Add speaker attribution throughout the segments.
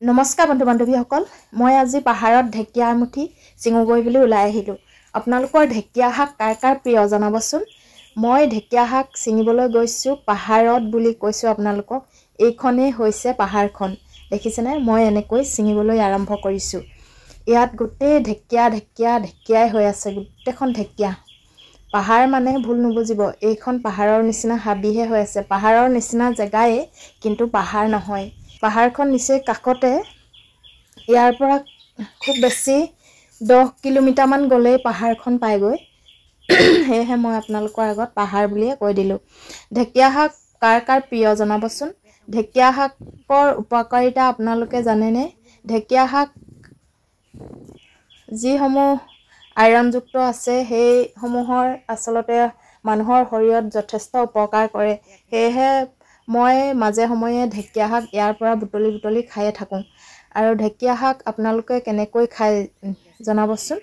Speaker 1: নমস্কাৰ বন্ধু বান্ধৱীসকল মই আজি পাহাৰত ঢেকীয়া এমুঠি চিঙুগৈ বুলি ওলাই আহিলোঁ। আপোনালোকৰ ঢেকীয়া শাক কাৰ কাৰ প্ৰিয় জনাবচোন। মই ঢেকীয়া শাক চিঙিবলৈ গৈছোঁ পাহাৰত বুলি কৈছোঁ আপোনালোকক। এইখনেই হৈছে পাহাৰখন, দেখিছেনে? মই এনেকৈ চিঙিবলৈ আৰম্ভ কৰিছোঁ। ইয়াত গোটেই ঢেকীয়াই হৈ আছে, গোটেইখন ঢেকীয়া। পাহাৰ মানে ভুল নুবুজিব, এইখন পাহাৰৰ নিচিনা হাবিহে হৈ আছে। পাহাৰৰ নিচিনা জেগাই কিন্তু পাহাৰ নহয়। পাহাৰখন নিচেই কাষতে, ইয়াৰ পৰা খুব বেছি 10 কিলোমিটাৰমান গ'লেই পাহাৰখন পায়গৈ। সেয়েহে মই আপোনালোকৰ আগত পাহাৰ বুলিয়ে কৈ দিলোঁ। ঢেকীয়া শাক কাৰ কাৰ প্ৰিয় জনাবচোন। ঢেকীয়া শাকৰ উপকাৰিতা আপোনালোকে জানেনে? ঢেকীয়া শাক যিসমূহ আইৰণযুক্ত আছে সেইসমূহৰ আচলতে মানুহৰ শৰীৰত যথেষ্ট উপকাৰ কৰে। সেয়েহে মই মাজে সময়ে ঢেকীয়া শাক ইয়াৰ পৰা বুটলি খায়ে থাকোঁ। আৰু ঢেকীয়া শাক আপোনালোকে কেনেকৈ খায় জনাবচোন।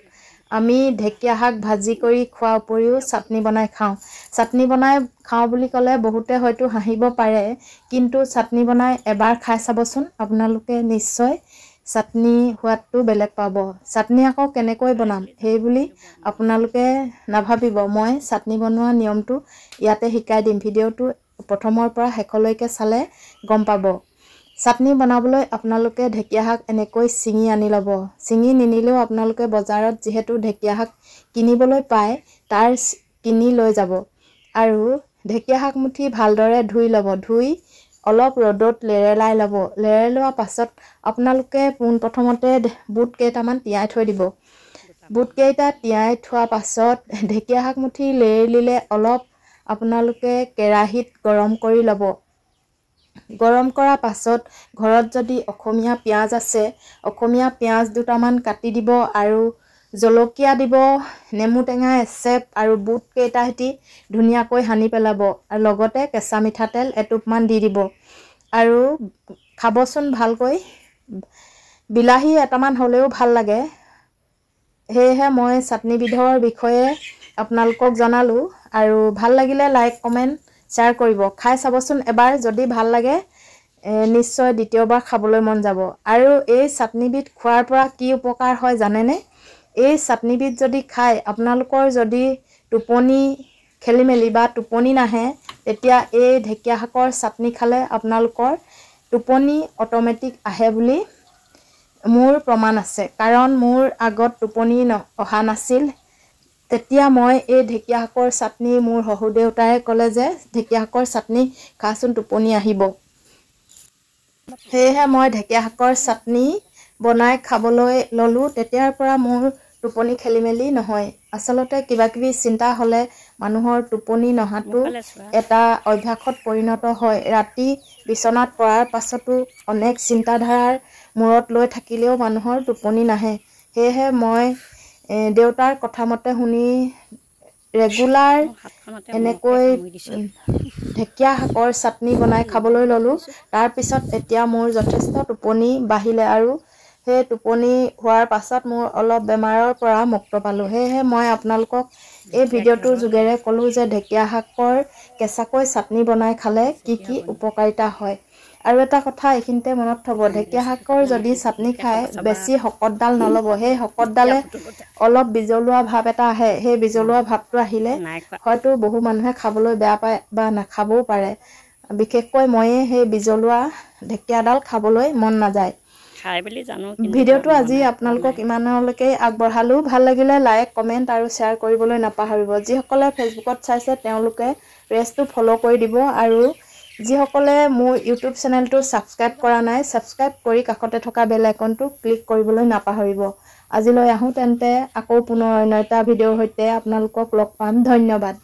Speaker 1: আমি ঢেকীয়া শাক ভাজি কৰি খোৱাৰ উপৰিও চাটনি বনাই খাওঁ। চাটনি বনাই খাওঁ বুলি ক'লে বহুতে হয়তো হাঁহিব পাৰে, কিন্তু চাটনি বনাই এবাৰ খাই চাবচোন, আপোনালোকে নিশ্চয় চাটনি সোৱাদটো বেলেগ পাব। চাটনি আকৌ কেনেকৈ বনাম সেই বুলি আপোনালোকে নাভাবিব। মই চাটনি বনোৱা নিয়মটো ইয়াতে শিকাই দিম। ভিডিঅ'টো প্ৰথমৰ পৰা শেষলৈকে চালে গম পাব। চাটনি বনাবলৈ আপোনালোকে ঢেকীয়া শাক এনেকৈ ছিঙি আনি ল'ব। ছিঙি নিনিলেও আপোনালোকে বজাৰত যিহেতু ঢেকীয়া শাক কিনিবলৈ পায়, তাৰ কিনি লৈ যাব। আৰু ঢেকীয়া শাক মুঠি ভালদৰে ধুই ল'ব। ধুই অলপ ৰ'দত লেৰেলাই ল'ব। লেৰেলাই লোৱাৰ পাছত আপোনালোকে পোনপ্ৰথমতে বুট কেইটামান তিয়াই থৈ দিব। বুটকেইটা তিয়াই থোৱাৰ পাছত ঢেকীয়া শাক মুঠি লেৰেলিলে অলপ আপোনালোকে কেৰাহীত গৰম কৰি ল'ব। গৰম কৰাৰ পাছত ঘৰত যদি অসমীয়া পিঁয়াজ আছে, অসমীয়া পিঁয়াজ দুটামান কাটি দিব আৰু জলকীয়া দিব, নেমু টেঙা এচেপ আৰু বুট কেইটা সৈতে ধুনীয়াকৈ সানি পেলাব। আৰু লগতে কেঁচা মিঠাতেল এটোপমান দি দিব আৰু খাবচোন ভালকৈ। বিলাহী এটামান হ'লেও ভাল লাগে। সেয়েহে মই চাটনিবিধৰ বিষয়ে আপোনালোকক জনালোঁ। আৰু ভাল লাগিলে লাইক কমেণ্ট শ্বেয়াৰ কৰিব। খাই চাবচোন এবাৰ, যদি ভাল লাগে নিশ্চয় দ্বিতীয়বাৰ খাবলৈ মন যাব। আৰু এই চাটনিবিধ খোৱাৰ পৰা কি উপকাৰ হয় জানেনে? এই চাটনিবিধ যদি খায় আপোনালোকৰ যদি টোপনি খেলিমেলি বা টোপনি নাহে, তেতিয়া এই ঢেকীয়া শাকৰ চাটনি খালে আপোনালোকৰ টোপনি অট'মেটিক আহে বুলি মোৰ প্ৰমাণ আছে। কাৰণ মোৰ আগত টোপনি অহা নাছিল, তেতিয়া মই এই ঢেকীয়া শাকৰ চাটনি মোৰ শহুৰ দেউতাই ক'লে যে ঢেকীয়া শাকৰ চাটনি খাচোন টোপনি আহিব। সেয়েহে মই ঢেকীয়া শাকৰ চাটনি বনাই খাবলৈ ল'লোঁ। তেতিয়াৰ পৰা মোৰ টোপনি খেলিমেলি নহয়। আচলতে কিবাকিবি চিন্তা হ'লে মানুহৰ টোপনি নহাটো এটা অভ্যাসত পৰিণত হয়। ৰাতি বিচনাত পৰাৰ পাছতো অনেক চিন্তাধাৰাৰ মূৰত লৈ থাকিলেও মানুহৰ টোপনি নাহে। সেয়েহে মই দেউতাৰ কথামতে শুনি ৰেগুলাৰ এনেকৈ ঢেকীয়া শাকৰ চাটনি বনাই খাবলৈ ল'লোঁ। তাৰপিছত এতিয়া মোৰ যথেষ্ট টোপনি বাঢ়িলে আৰু সেই টোপনি হোৱাৰ পাছত মোৰ অলপ বেমাৰৰ পৰা মুক্ত পালোঁ। সেয়েহে মই আপোনালোকক এই ভিডিঅ'টোৰ যোগেৰে ক'লোঁ যে ঢেকীয়া শাকৰ কেঁচাকৈ চাটনি বনাই খালে কি কি উপকাৰিতা হয়। আৰু এটা কথা এইখিনিতে মনত থ'ব, ঢেকীয়া শাকৰ যদি চাটনি খায় বেছি শকতডাল নল'ব। সেই শকতডালে অলপ বিজলুৱা ভাৱ এটা আহে। সেই বিজলুৱা ভাৱটো আহিলে হয়তো বহু মানুহে খাবলৈ বেয়া পায় বা নাখাবও পাৰে। বিশেষকৈ ময়ে সেই বিজলুৱা ঢেকীয়াডাল খাবলৈ মন নাযায়। ভিডিঅ'টো আজি আপোনালোকক ইমানলৈকে আগবঢ়ালোঁ। ভাল লাগিলে লাইক কমেণ্ট আৰু শ্বেয়াৰ কৰিবলৈ নাপাহৰিব। যিসকলে ফেচবুকত চাইছে তেওঁলোকে পেজটো ফ'ল' কৰি দিব। আৰু যিসকলে মোৰ ইউটিউব চেনেলটো ছাবস্ক্ৰাইব কৰা নাই, ছাবস্ক্ৰাইব কৰি কাষতে থকা বেল আইকনটো ক্লিক কৰিবলৈ নাপাহৰিব। আজিলৈ আহোঁ তেন্তে, আকৌ পুনৰ অন্য এটা ভিডিঅ'ৰ সৈতে আপোনালোকক লগ পাম। ধন্যবাদ।